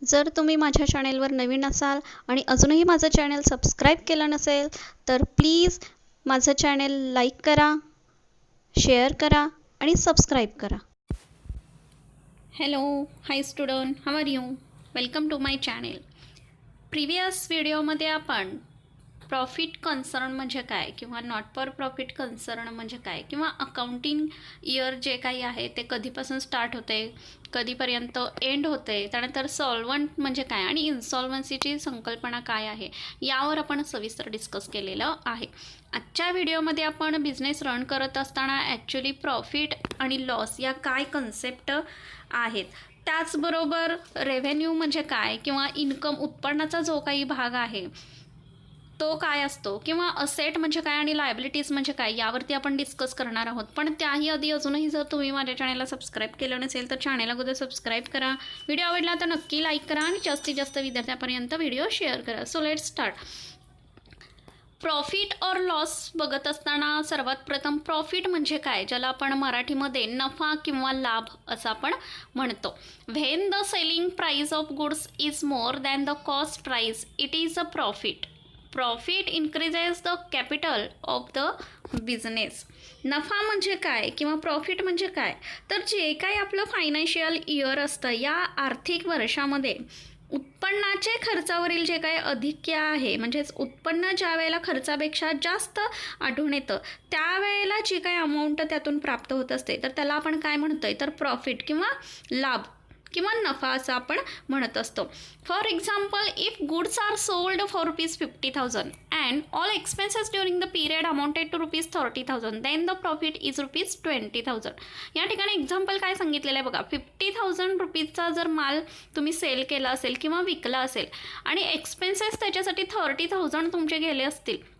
जर तुम्ही माझ्या चॅनेलवर नवीन असाल आणि अजूनही माझं चॅनल सबस्क्राईब केलं नसेल तर प्लीज माझं चॅनल लाईक करा, शेअर करा आणि सबस्क्राईब करा. Hello, hi student, how are you? Welcome to my channel. Previous व्हिडिओमध्ये आपण प्रॉफिट कन्सर्न म्हणजे काय किंवा नॉट फॉर प्रॉफिट कन्सर्न म्हणजे काय किंवा अकाउंटिंग इयर जे काही आहे ते कधीपासून स्टार्ट होते, कधीपर्यंत एंड होते, त्यानंतर सॉल्वंट म्हणजे काय आणि इन्सॉल्वन्सीची संकल्पना काय आहे यावर आपण सविस्तर डिस्कस केलेलं आहे. आजच्या व्हिडिओमध्ये आपण बिझनेस रन करत असताना ॲक्च्युली प्रॉफिट आणि लॉस या काय कन्सेप्ट आहेत, त्याचबरोबर रेव्हेन्यू म्हणजे काय किंवा इन्कम उत्पन्नाचा जो काही भाग आहे तो काय असतो किंवा असेट म्हणजे काय आणि लायबिलिटीज म्हणजे काय यावरती आपण डिस्कस करणार आहोत. पण त्याही आधी अजूनही जर तुम्ही माझ्या चॅनलला सबस्क्राईब केलं नसेल तर चॅनल अगोदर सबस्क्राईब करा. व्हिडिओ आवडला तर नक्की लाईक करा आणि जास्तीत जास्त विद्यार्थ्यांपर्यंत व्हिडिओ शेअर करा. So let's start. प्रॉफिट और लॉस बघत असताना सर्वात प्रथम प्रॉफिट म्हणजे काय, ज्याला आपण मराठीमध्ये नफा किंवा लाभ असं आपण म्हणतो. When the selling price of goods is more than the cost price it is a profit. Profit increases the capital of the business. नफा म्हणजे काय किंवा प्रॉफिट म्हणजे काय, तर जे काय आपलं फायनान्शियल इयर असतं या आर्थिक वर्षामध्ये उत्पन्नाचे खर्चावरील जे काही अधिक्य आहे, म्हणजेच उत्पन्न ज्या वेळेला खर्चापेक्षा जास्त आढळून येतं त्यावेळेला जी काही अमाऊंट त्यातून प्राप्त होत असते तर त्याला आपण काय म्हणतोय तर प्रॉफिट किंवा लाभ किंवा नफा असं आपण म्हणत असतो. For example, if goods are sold for ₹50,000 and all expenses during the period amounted to ₹30,000 then the profit is ₹20,000. या ठिकाणी एक्झाम्पल काय सांगितलेलं आहे बघा. ₹50,000चा जर माल तुम्ही सेल केला असेल किंवा विकला असेल आणि एक्सपेन्सेस त्याच्यासाठी 30,000 तुमचे गेले असतील,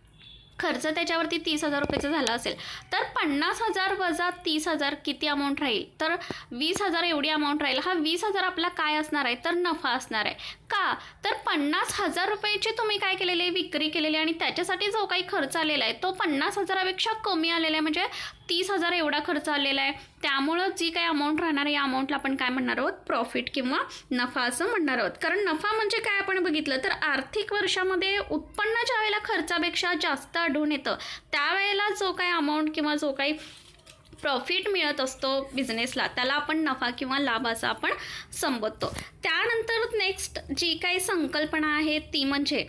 खर्च त्याच्यावरती 30,000 रुपयाचा झाला असेल तर 50,000 वजा 30,000 किती अमाऊंट राहील तर 20,000 एवढी अमाऊंट राहील. हा 20,000 आपला काय असणार आहे तर नफा असणार आहे. का तर 50,000 रुपयाची तुम्ही काय केलेली आहे विक्री केलेली आणि त्याच्यासाठी जो काही खर्च आलेला आहे तो 50,000पेक्षा कमी आलेला आहे, म्हणजे 30,000 एवढा खर्च आलेला आहे. त्यामुळं जी काही अमाऊंट राहणार आहे या अमाऊंटला आपण काय म्हणणार आहोत प्रॉफिट किंवा नफा असं म्हणणार आहोत. कारण नफा म्हणजे काय आपण बघितलं तर आर्थिक वर्षामध्ये उत्पन्न ज्या वेळेला खर्चापेक्षा जास्त आढळून येतं त्यावेळेला जो काही अमाऊंट किंवा जो काही प्रॉफिट मिळत असतो बिझनेसला त्याला आपण नफा किंवा लाभ असं आपण संबोधतो. त्यानंतर नेक्स्ट जी काही संकल्पना आहे ती म्हणजे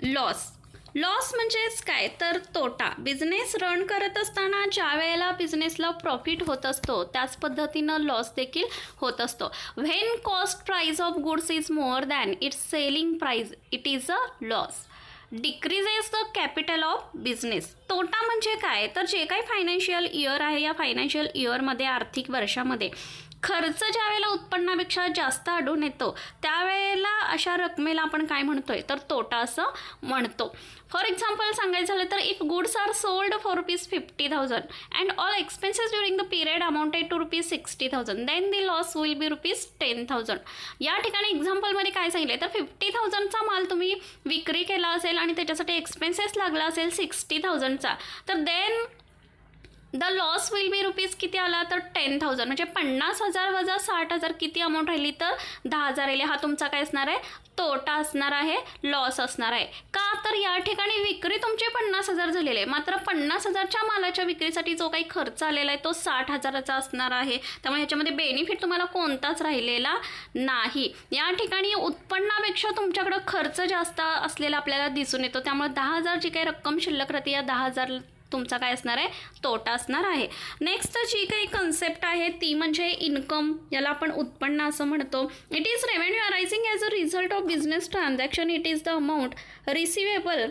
लॉस. लॉस म्हणजेच काय तर तोटा. बिझनेस रन करत असताना ज्या वेळेला बिझनेसला प्रॉफिट होत असतो त्याच पद्धतीनं लॉस देखील होत असतो. When cost price of goods is more than it's selling price it is a loss. Decreases the capital of business. तोटा म्हणजे काय तर जे काही फायनान्शियल इयर आहे या फायनान्शियल इयरमध्ये आर्थिक वर्षामध्ये खर्च ज्या वेळेला उत्पन्नापेक्षा जास्त आढळून येतो त्यावेळेला अशा रकमेला आपण काय म्हणतोय तर तोटा असं म्हणतो. फॉर एक्झाम्पल सांगायचं झालं तर if goods are sold for ₹50,000 and all expenses during the period amounted to ₹60,000 then the loss will be ₹10,000. या ठिकाणी एक्झाम्पलमध्ये काय सांगितलं तर 50,000चा माल तुम्ही विक्री केला असेल आणि त्याच्यासाठी एक्सपेन्सेस लागला असेल 60,000चा तर then the loss will be rupees किती आला तर 10,000, म्हणजे 50,000 वजा 60,000 किती अमाऊंट राहिली तर 10,000 येईल. हा तुमचा काय असणार आहे तोटा असणार आहे, लॉस असणार आहे. का तर या ठिकाणी विक्री तुमची 50,000 झालेली आहे मात्र 50,000च्या मालाच्या विक्रीसाठी जो काही खर्च आलेला आहे तो 60,000चा असणार आहे. त्यामुळे ह्याच्यामध्ये बेनिफिट तुम्हाला कोणताच राहिलेला नाही. या ठिकाणी उत्पन्नापेक्षा तुमच्याकडं खर्च जास्त असलेला आपल्याला दिसून येतो. त्यामुळे 10,000 जी काही रक्कम शिल्लक राहते या 10,000 तुमचा काय असणार आहे तोटा असणार आहे. नेक्स्ट जी काही कन्सेप्ट आहे ती म्हणजे इन्कम, याला आपण उत्पन्न असं म्हणतो. It is revenue arising as a result of business transaction. It is the amount receivable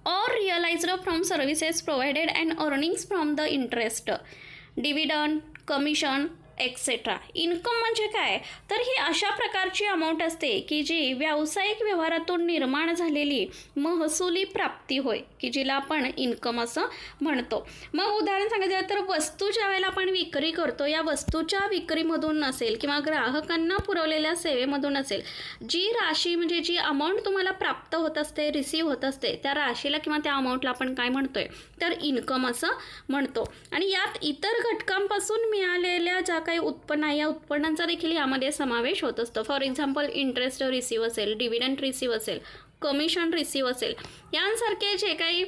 or realized from services provided and earnings from the interest, dividend, commission, etcetera. Income म्हणजे काय तर ही अशा प्रकारची अमाऊंट असते की जी व्यावसायिक व्यवहारातून निर्माण झालेली महसुली प्राप्ती होय की जिला आपण इन्कम असं म्हणतो. मग उदाहरण सांगायचं तर वस्तू ज्या वेळेला आपण विक्री करतो या वस्तूच्या विक्रीमधून नसेल किंवा ग्राहकांना पुरवलेल्या सेवेमधून असेल जी राशी म्हणजे जी अमाऊंट तुम्हाला प्राप्त होत असते रिसीव्ह होत असते त्या राशीला किंवा त्या अमाऊंटला आपण काय म्हणतोय तर इन्कम असं म्हणतो. आणि यात इतर घटकांपासून मिळालेल्या ज्या काही उत्पन्न आहे या उत्पन्नांचा देखील यामध्ये समावेश होत असतो. फॉर एक्झाम्पल इंटरेस्ट रिसीव्ह असेल, डिव्हिडंड रिसीव्ह असेल, कमिशन रिसीव्ह असेल, यांसारखे जे काही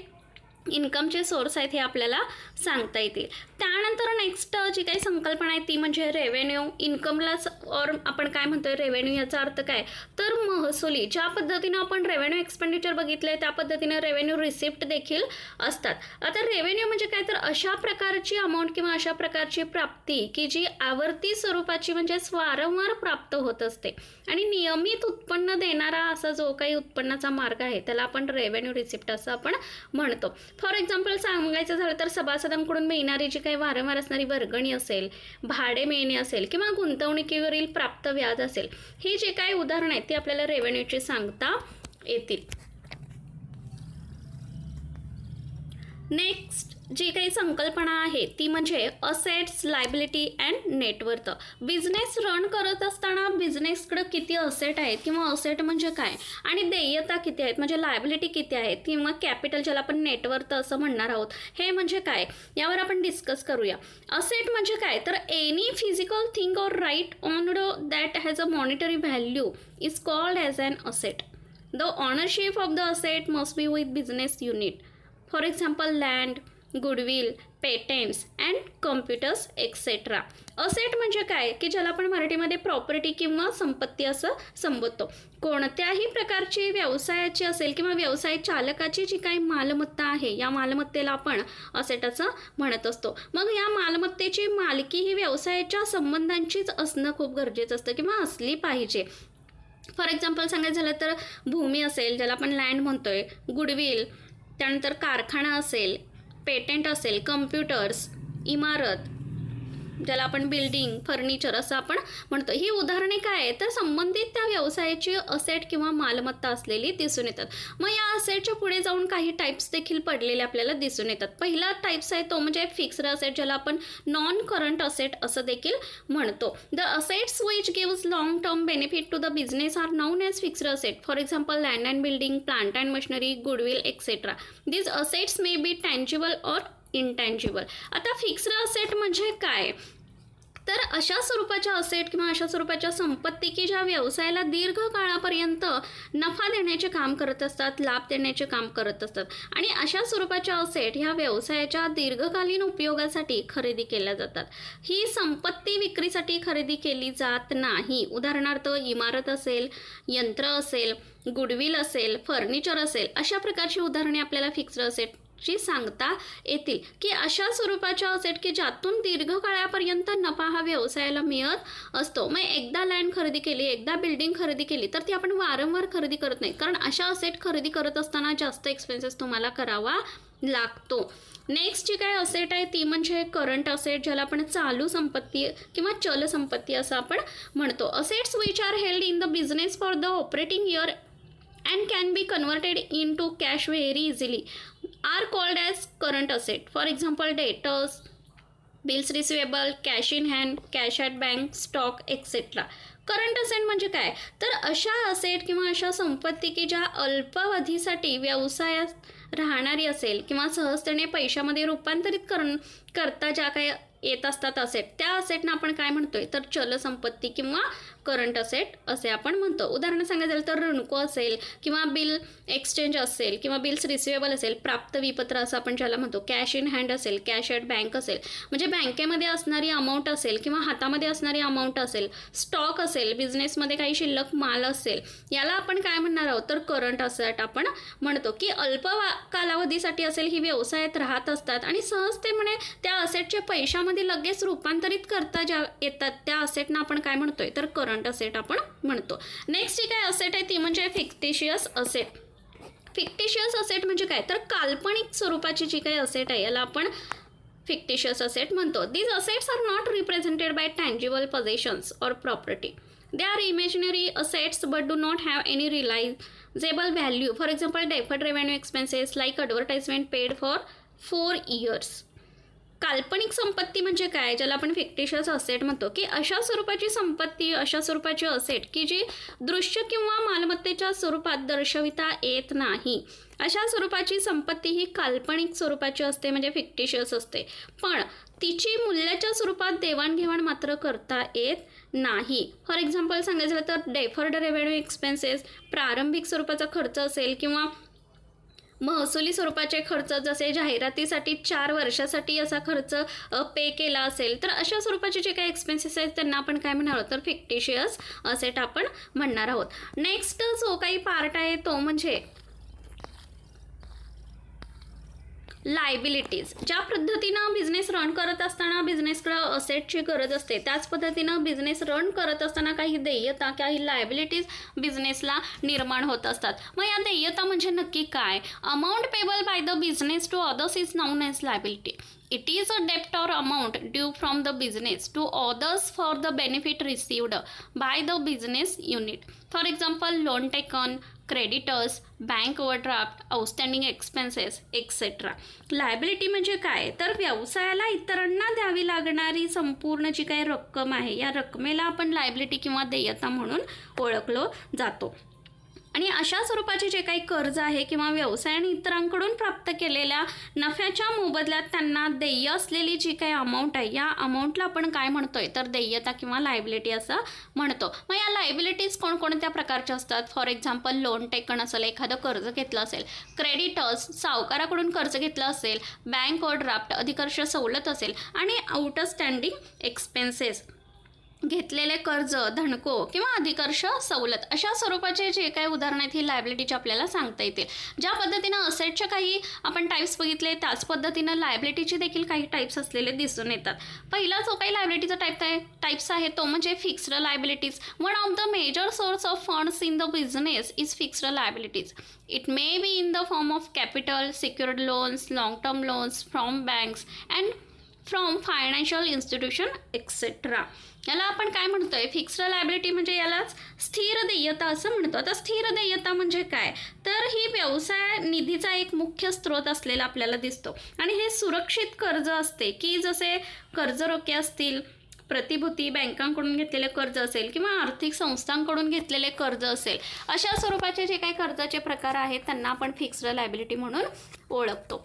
इन्कमचे सोर्स आहेत हे आपल्याला सांगता येतील. त्यानंतर नेक्स्ट जी काही संकल्पना आहे ती म्हणजे रेव्हेन्यू. इन्कमलाच और आपण काय म्हणतोय रेव्हेन्यू, याचा अर्थ काय तर महसुली. ज्या पद्धतीनं आपण रेव्हेन्यू एक्सपेंडिचर बघितले त्या पद्धतीनं रेव्हेन्यू रिसिप्ट देखील असतात. आता रेव्हेन्यू म्हणजे काय तर अशा प्रकारची अमाऊंट किंवा अशा प्रकारची प्राप्ती की जी आवर्ती स्वरूपाची म्हणजे वारंवार प्राप्त होत असते आणि नियमित उत्पन्न देणारा असा जो काही उत्पन्नाचा मार्ग आहे त्याला आपण रेव्हेन्यू रिसिप्ट असं आपण म्हणतो. फॉर एक्झाम्पल सांगायचं झालं तर सभासदांकडून मिळणारी जी काही वारंवार असणारी वर्गणी असेल, भाडे मिळणे असेल किंवा गुंतवणुकीवरील प्राप्त व्याज असेल, ही जे काही उदाहरणं आहेत ती आपल्याला रेव्हेन्यूची सांगता येतील. नेक्स्ट जी काही संकल्पना आहे ती म्हणजे assets, liability and net worth. Business run करत असताना बिझनेसकडे किती असेट आहेत किंवा असेट म्हणजे काय आणि देयता किती आहेत म्हणजे लायबिलिटी किती आहेत किंवा कॅपिटल ज्याला आपण नेटवर्थ असं म्हणणार आहोत हे म्हणजे काय यावर आपण डिस्कस करूया. असेट म्हणजे काय तर any physical thing or right owned that has a monetary value is called as an asset. The ownership of the asset must be with business unit. For example land, goodwill, patents and computers etcetera. Asset म्हणजे काय की ज्याला आपण मराठीमध्ये property किंवा संपत्ती असं संबोधतो. कोणत्याही प्रकारची व्यवसायाची असेल किंवा व्यवसाय चालकाची जी काही मालमत्ता आहे या मालमत्तेला आपण असेट असं म्हणत असतो. मग या मालमत्तेची मालकी ही व्यवसायाच्या संबंधांचीच असणं खूप गरजेचं असतं किंवा असली पाहिजे. फॉर एक्झाम्पल सांगायचं झालं तर भूमी असेल ज्याला आपण लँड म्हणतोय, गुडविल, त्यानंतर कारखाना असेल, पेटेंट असेल, कम्प्युटर्स, इमारत ज्याला आपण बिल्डिंग, फर्निचर असं आपण म्हणतो. ही उदाहरणे काय आहे तर संबंधित त्या व्यवसायाची असेट किंवा मालमत्ता असलेली दिसून येतात. मग या असेटच्या पुढे जाऊन काही टाईप्स देखील पडलेले आपल्याला दिसून येतात. पहिला टाईप्स आहे तो म्हणजे फिक्स्ड असेट ज्याला आपण नॉन करंट असेट असं देखील म्हणतो. The assets which gives long term benefit to the business are known as fixed asset. For example land and building, plant and machinery, goodwill etcetera. These assets may be tangible or intangible. आता fixed asset म्हणजे काय तर अशा स्वरूपाच्या asset किंवा अशा स्वरूपाच्या संपत्ती की ज्या व्यवसायाला दीर्घ काळापर्यंत नफा देण्याचे काम करत असतात, लाभ देण्याचे काम करत असतात आणि अशा स्वरूपाच्या असेट ह्या व्यवसायाच्या दीर्घकालीन उपयोगासाठी खरेदी केल्या जातात. ही संपत्ती विक्रीसाठी खरेदी केली जात नाही. उदाहरणार्थ इमारत असेल, यंत्र असेल, गुडविल असेल, फर्निचर असेल, अशा प्रकारची उदाहरणे आपल्याला फिक्स्ड असेट ची सांगता येतील की अशा स्वरूपाच्या असेट की ज्यातून दीर्घकाळापर्यंत नफा हा व्यवसायाला मिळत असतो. मग एकदा लँड खरेदी केली, एकदा बिल्डिंग खरेदी केली तर ती आपण वारंवार खरेदी करत नाही, कारण अशा असेट खरेदी करत असताना जास्त एक्सपेन्सेस तुम्हाला करावा लागतो. नेक्स्ट जी काय असेट आहे ती म्हणजे करंट असेट ज्याला आपण चालू संपत्ती किंवा चल संपत्ती असं आपण म्हणतो. Assets which are held in the business for the operating year and can be converted into cash very easily are called as current asset. For example, debtors, bills receivable, cash in hand, cash at bank, stock etc. Current asset म्हणजे काय तर अशा asset किंवा अशा संपत्ती की ज्या अल्पावधीसाठी व्यवसायात राहणारी असेल किंवा सहजतेने पैशामध्ये रूपांतरित करता ज्या काही येत असतात असेट, त्या असेटना आपण काय म्हणतोय तर चल संपत्ती किंवा करंट असेट असे आपण म्हणतो. उदाहरण सांगायचं झालं तर ऋणको असेल किंवा बिल एक्सचेंज असेल किंवा बिल्स रिसिवेबल असेल, प्राप्त विपत्र असं आपण ज्याला म्हणतो, कॅश इन हँड असेल, कॅश ॲट बँक असेल म्हणजे बँकेमध्ये असणारी अमाऊंट असेल किंवा हातामध्ये असणारी अमाऊंट असेल, स्टॉक असेल, बिझनेसमध्ये काही शिल्लक माल असेल, याला आपण काय म्हणणार आहोत तर करंट असेट आपण म्हणतो. की अल्प कालावधीसाठी असेल ही व्यवसायात राहत असतात आणि सहजतेने त्या असेटच्या पैशामध्ये लगेच रूपांतरित करता ज्या येतात त्या असेटना आपण काय म्हणतोय तर करंट असेट आपण म्हणतो. नेक्स्ट जी काय असेट आहे ती म्हणजे फिक्टिशियस असेट. फिक्टिशियस असेट म्हणजे काय तर काल्पनिक स्वरूपाची जी काही असेट आहे याला आपण फिक्टिशियस असेट म्हणतो. These assets are not represented by tangible possessions or property. They are imaginary assets but do not have any realisable value. For example deferred revenue expenses like advertisement paid for 4 years. काल्पनिक संपत्ती म्हणजे काय, ज्याला आपण fictitious asset म्हणतो, की अशा स्वरूपाची संपत्ती, अशा स्वरूपाची असेट की जी दृश्य किंवा मालमत्तेच्या स्वरूपात दर्शविता येत नाही. अशा स्वरूपाची संपत्ती ही काल्पनिक स्वरूपाची असते, म्हणजे फिक्टिशियस असते. पण तिची मूल्याच्या स्वरूपात देवाणघेवाण मात्र करता येत नाही. फॉर एक्झाम्पल सांगायचं झालं तर डेफर्ड रेव्हेन्यू एक्सपेन्सेस, प्रारंभिक स्वरूपाचा खर्च असेल किंवा महसुली स्वरूपाचे खर्च, जसे जाहिरातीसाठी 4 वर्षासाठी असा खर्च पे केला असेल, तर अशा स्वरूपाचे जे काही एक्सपेन्सेस आहेत त्यांना आपण काय म्हणणार आहोत, तर फिक्टिशियस असेट आपण म्हणणार आहोत. नेक्स्ट जो काही पार्ट आहे तो म्हणजे लायबिलिटीज. ज्या पद्धतीनं बिझनेस रन करत असताना बिझनेसकडे असेटची गरज असते, त्याच पद्धतीनं बिझनेस रन करत असताना काही देयता, काही लायबिलिटीज बिझनेसला निर्माण होत असतात. मग या देयता म्हणजे नक्की काय? Amount payable by the business to others is known as liability. It is a debt or amount due from the business to others for the benefit received by the business unit. For example, loan taken, creditors, bank overdraft, outstanding expenses, etc. Liability म्हणजे काय, तर व्यवसायाला इतरांना द्यावी लागणारी संपूर्ण जी काही रक्कम आहे, या रकमेला आपण लायबिलिटी किंवा देयता म्हणून ओळखलो जातो. आणि अशा स्वरूपाचे जे काही कर्ज आहे किंवा व्यवसायाने इतरांकडून प्राप्त केलेल्या नफ्याच्या मोबदल्यात त्यांना देय असलेली जी काही अमाऊंट आहे, या अमाऊंटला आपण काय म्हणतोय, तर देयता किंवा लायबिलिटी असं म्हणतो. मग या लायबिलिटीज कोणकोणत्या प्रकारच्या असतात? फॉर एक्झाम्पल लोन टेकन असेल, एखादं कर्ज घेतलं असेल, क्रेडिटर्स सावकाराकडून कर्ज घेतलं असेल, बँक ओव्हरड्राफ्ट अधिकर्ष सवलत असेल, आणि आउटस्टँडिंग एक्सपेन्सेस घेतलेले कर्ज, धनको किंवा अधिकर्ष सवलत, अशा स्वरूपाचे जे काही उदाहरण आहेत ही लायबिलिटीचे आपल्याला सांगता येतील. ज्या पद्धतीनं असेटचे काही आपण टाईप्स बघितले, त्याच पद्धतीनं लायबिलिटीचे देखील काही टाईप्स असलेले दिसून येतात. पहिला जो काही लायबिलिटीचा टाईप्स आहे तो म्हणजे fixed liabilities. One of the major source of funds in the business is fixed liabilities. It may be in the form of capital, secured loans, long term loans from banks and from financial institution etcetera. याला आपण काय म्हणतोय, fixed liability म्हणजे यालाच स्थिर देयता असं म्हणतो. आता स्थिर देयता म्हणजे काय, तर ही व्यवसाय निधीचा एक मुख्य स्रोत असलेला आपल्याला दिसतो. आणि हे सुरक्षित कर्ज असते, की जसे कर्ज रोखे असतील, प्रतिभूती, बँकांकडून घेतलेले कर्ज असेल किंवा आर्थिक संस्थांकडून घेतलेले कर्ज असेल, अशा स्वरूपाचे जे काही कर्जाचे प्रकार आहेत त्यांना आपण फिक्स्ड लायबिलिटी म्हणून ओळखतो.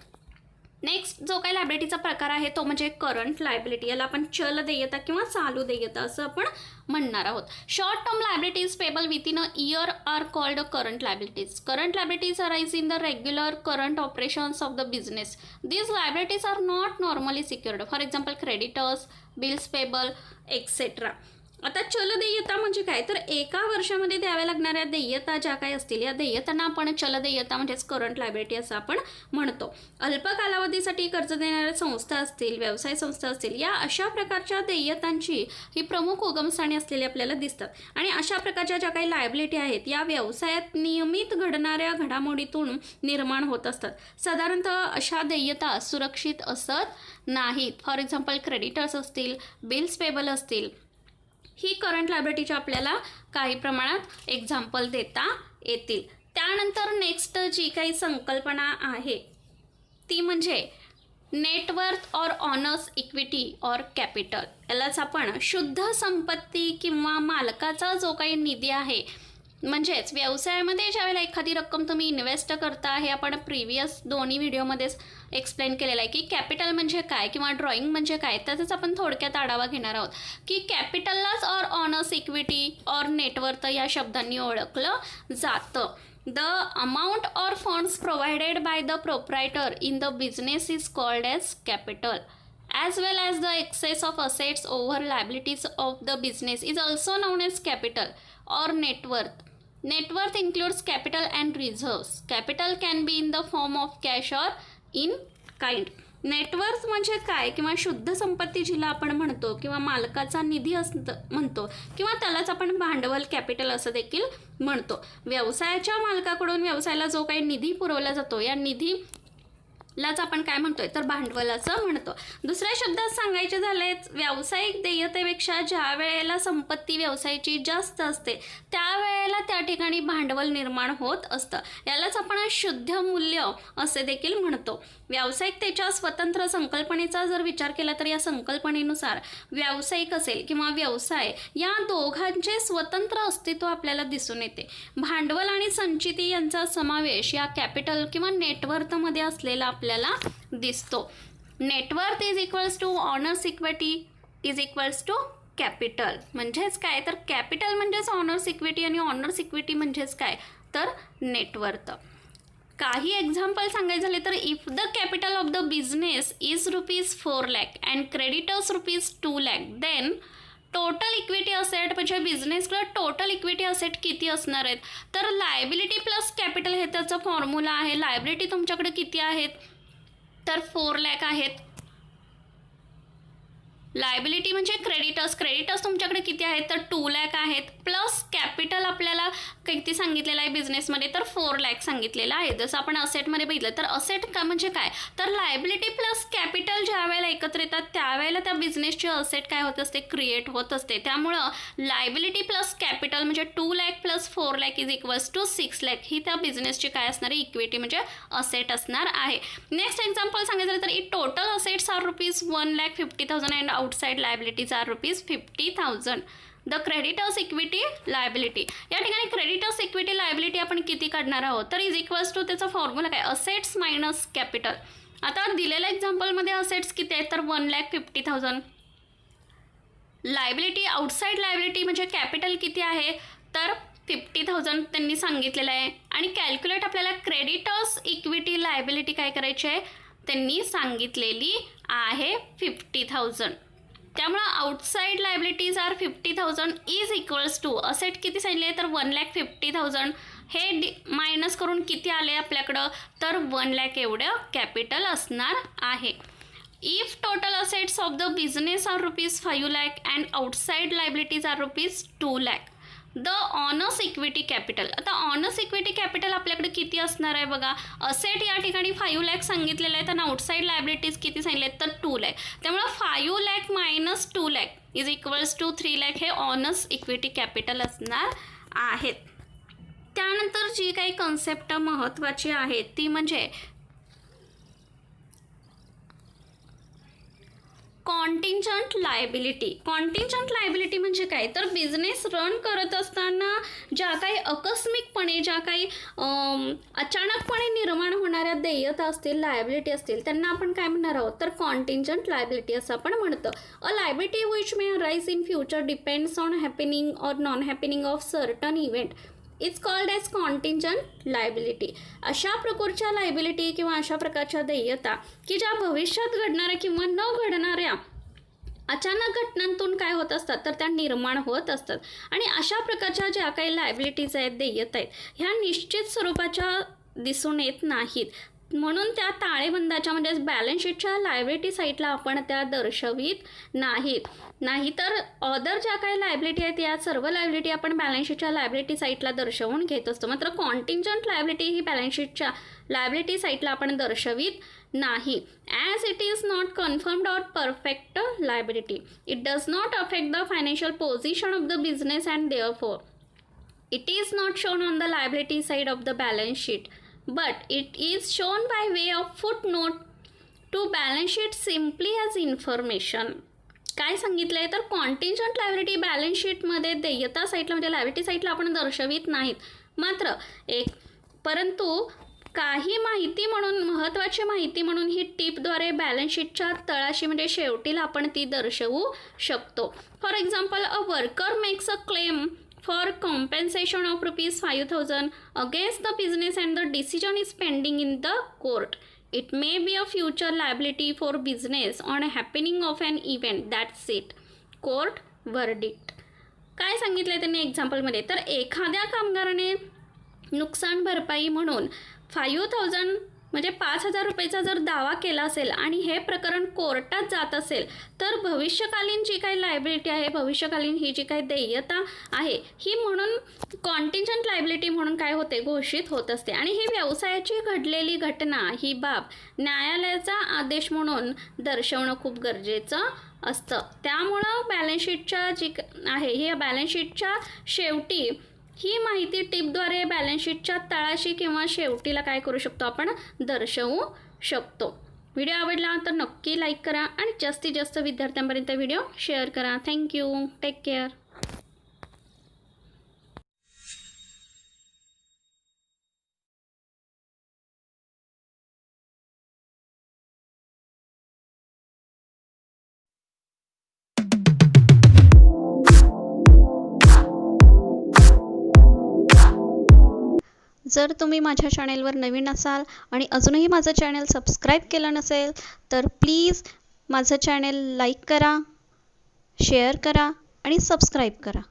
नेक्स्ट जो काही लायबिलिटीचा प्रकार आहे तो म्हणजे करंट लायबिलिटी. याला आपण चल देयता किंवा चालू देयता असं आपण म्हणणार आहोत. Short term liabilities payable within a year are called current liabilities. Current liabilities arise in the regular current operations of the business. These liabilities are not normally secured. For example creditors, bills payable etcetera. आता चल देयता म्हणजे काय, तर एका वर्षामध्ये द्याव्या लागणाऱ्या देयता ज्या काही असतील, या देयतांना आपण चल देयता म्हणजेच करंट लायबिलिटी असं आपण म्हणतो. अल्प कालावधीसाठी कर्ज देणाऱ्या संस्था असतील, व्यवसाय संस्था असतील, या अशा प्रकारच्या देयतांची ही प्रमुख उगमस्थाने असलेली आपल्याला दिसतात. आणि अशा प्रकारच्या ज्या काही लायबिलिटी आहेत या व्यवसायात नियमित घडणाऱ्या घडामोडीतून निर्माण होत असतात. साधारणतः अशा देयता सुरक्षित असत नाहीत. फॉर एक्झाम्पल क्रेडिटर्स असतील, बिल्स पेबल असतील, ही करंट लायबिलिटीच्या आपल्याला काही प्रमाणात एक्झाम्पल देता येतील. त्यानंतर नेक्स्ट जी काही संकल्पना आहे ती म्हणजे net worth or owner's equity or capital. यालाच आपण शुद्ध संपत्ती किंवा मालकाचा जो काही निधी आहे, म्हणजेच व्यवसायामध्ये ज्यावेळेला एखादी रक्कम तुम्ही इन्व्हेस्ट करता, हे आपण प्रिव्हियस दोन्ही व्हिडिओमध्येच एक्सप्लेन केलेलं आहे की कॅपिटल म्हणजे काय किंवा ड्रॉइंग म्हणजे काय, त्याचाच आपण थोडक्यात आढावा घेणार आहोत. की कॅपिटललाच or owner's equity or net worth या शब्दांनी ओळखलं जातं. The amount or funds provided by the proprietor in the business is called as capital. as well as the excess of assets over liabilities of the business is also known as capital or net worth. Net worth includes capital and reserves. Capital can be in the form of cash or in kind. Net worth म्हणजे काय किंवा शुद्ध संपत्ती जिला आपण म्हणतो किंवा मालकाचा निधी म्हणतो किंवा त्यालाच आपण भांडवल कॅपिटल असं देखील म्हणतो. व्यवसायाच्या मालकाकडून व्यवसायाला जो काही निधी पुरवला जातो, या निधी लाच आपण काय म्हणतोय तर भांडवलाचं म्हणतो. दुसऱ्या शब्दात सांगायचे झाले व्यावसायिक देयतेपेक्षा ज्या वेळेला संपत्ती व्यवसायाची जास्त असते त्यावेळेला त्या ठिकाणी भांडवल निर्माण होत असतं. यालाच आपण शुद्ध मूल्य असे देखील म्हणतो. व्यावसायिकतेच्या स्वतंत्र संकल्पनेचा जर विचार केला तर या संकल्पनेनुसार व्यावसायिक असेल किंवा व्यवसाय या दोघांचे स्वतंत्र अस्तित्व आपल्याला दिसून येते. भांडवल आणि संचिती यांचा समावेश या कॅपिटल किंवा नेटवर्थमध्ये असलेला आपल्याला दिसतो. Net worth is equals to owners equity is equals to capital. म्हणजेच काय तर कॅपिटल म्हणजेच ऑनर्स इक्विटी आणि ऑनर्स इक्विटी म्हणजेच काय तर नेटवर्थ. काही एक्झाम्पल सांगायचे झाले तर if the capital of the business is ₹4 lakh and creditors ₹2 lakh then total equity asset म्हणजे बिझनेसला टोटल इक्विटी असेट किती असणार आहेत तर लायबिलिटी प्लस कॅपिटल हे त्याचा फॉर्म्युला आहे. लायबिलिटी तुमच्याकडे किती आहेत तर 4 लाख आहेत. लायबिलिटी म्हणजे क्रेडिटर्स तुमच्याकडे किती आहेत तर 2 लाख आहेत प्लस कॅपिटल आपल्याला किती सांगितलेलं आहे बिझनेसमध्ये तर 4 लाख सांगितलेलं आहे. जसं आपण असेटमध्ये बघितलं तर असेट का म्हणजे काय तर लायबिलिटी प्लस कॅपिटल ज्या वेळेला एकत्र येतात त्यावेळेला त्या बिझनेसची असेट काय होत असते क्रिएट होत असते. त्यामुळं लायबिलिटी प्लस कॅपिटल म्हणजे 2 lakh plus 4 lakh is equals to 6 lakh ही त्या बिझनेसची काय असणार आहे इक्विटी म्हणजे असेट असणार आहे. नेक्स्ट एक्झाम्पल सांगायचं झालं तर it total assets are ₹1,50,000 and outside liabilities are ₹50,000. The creditors equity liability या ठिकाणी क्रेडिटर्स इक्विटी लायबिलिटी आपण किती काढणार आहोत तर इज इक्वल्स टू त्याचा फॉर्म्युला काय असेट्स मायनस कॅपिटल. आता दिलेल्या एक्झाम्पलमध्ये असेट्स किती आहेत तर 1,50,000. लायबिलिटी आउटसाइड लायबिलिटी म्हणजे कॅपिटल किती आहे तर 50,000 त्यांनी सांगितलेलं आहे आणि कॅल्क्युलेट आपल्याला क्रेडिटर्स इक्विटी लायबिलिटी काय करायची आहे त्यांनी सांगितलेली आहे 50,000. त्यामुळे outside liabilities are 50,000 is equals to asset किती सांगितले तर 1,50,000 हे मायनस करून किती आले आपल्याकडं तर 1 लाख एवढं कॅपिटल असणार आहे. If total assets of the business are ₹5 lakh and outside liabilities are ₹2 lakh the owners equity capital. आता ऑनर्स इक्विटी कॅपिटल आपल्याकडे किती असणार आहे बघा असेट या ठिकाणी 5 लाख सांगितलेलं आहे आणि आउटसाइड लायबिलिटीज किती सांगितले तर 2 लाख. त्यामुळे 5 lakh minus 2 lakh is equals to 3 lakh हे ऑनर्स इक्विटी कॅपिटल असणार आहेत. त्यानंतर जी काही कन्सेप्ट महत्त्वाची आहे ती म्हणजे कॉन्टिंजंट लायबिलिटी. कॉन्टिंजंट लायबिलिटी म्हणजे काय तर बिझनेस रन करत असताना ज्या काही आकस्मिकपणे ज्या काही अचानकपणे निर्माण होणाऱ्या देयता असतील लायबिलिटी असतील त्यांना आपण काय म्हणणार आहोत तर कॉन्टिंजंट लायबिलिटी असं आपण म्हणतो. A liability which may arise in future depends on happening or non happening of certain event it's called as contingent liability. अशा प्रकारच्या लायबिलिटी किंवा अशा प्रकारच्या देयता की ज्या भविष्यात घडणाऱ्या किंवा न घडणाऱ्या अचानक घटनांतून काय होत असतात तर त्या निर्माण होत असतात. आणि अशा प्रकारच्या ज्या काही लायबिलिटीज आहेत देयता आहेत ह्या निश्चित स्वरूपाच्या दिसून येत नाहीत म्हणून त्या ताळेबंदाच्या म्हणजे बॅलन्स शीटच्या लायबिलिटी साईडला आपण त्या दर्शवित नाहीतर अदर ज्या काही लायबिलिटी आहेत या सर्व लायबिलिटी आपण बॅलन्स शीटच्या लायबिलिटी साईडला दर्शवून घेत असतो. मात्र कॉन्टिंजंट लायबिलिटी ही बॅलन्स शीटच्या लायबिलिटी साईडला आपण दर्शवित नाही. As it is not confirmed or perfect liability it does not affect the financial position of the business and therefore it is not shown on the liability side of the balance sheet but it is shown by way of footnote to balance sheet simply as information. काय सांगितलं आहे तर कॉन्टिंजंट liability balance शीटमध्ये देयता साईडला म्हणजे liability साईडला आपण दर्शवित नाहीत. मात्र परंतु काही माहिती म्हणून महत्त्वाची माहिती म्हणून ही टिपद्वारे बॅलन्स शीटच्या तळाशी म्हणजे शेवटीला आपण ती दर्शवू शकतो. For example a worker makes a claim for compensation of ₹5,000 against the business and the decision is pending in the court. It may be a future liability for business on a happening of an event. That's it. Court verdict. काय सांगितलं त्यांनी एक्झाम्पलमध्ये तर एखाद्या कामगाराने नुकसान भरपाई म्हणून 5,000 म्हणजे 5,000 रुपयेचा जर दावा केला असेल आणि हे प्रकरण कोर्टात जात असेल तर भविष्यकालीन जी काही लायबिलिटी आहे, भविष्यकालीन ही जी काही देयता आहे ही म्हणून कॉन्टिंजंट लायबिलिटी म्हणून काय होते, घोषित होत असते. आणि ही व्यवसायाची घडलेली घटना, ही बाब न्यायालयाचा आदेश म्हणून दर्शवणं खूप गरजेचं असतं. त्यामुळं बॅलन्स शीटच्या जी आहे ही बॅलन्स शीटच्या शेवटी ही माहिती टिपद्वारे बॅलन्स शीटच्या तळाशी किंवा शेवटीला काय करू शकतो, आपण दर्शवू शकतो. व्हिडिओ आवडला तर नक्की लाईक करा आणि जास्तीत जास्त विद्यार्थ्यांपर्यंत व्हिडिओ शेअर करा. थँक्यू. Take care. जर तुम्ही माझ्या चॅनेलवर नवीन असाल आणि अजूनही माझं चॅनल सबस्क्राईब केलं नसेल तर प्लीज माझं चॅनल लाईक करा, शेअर करा आणि सबस्क्राईब करा.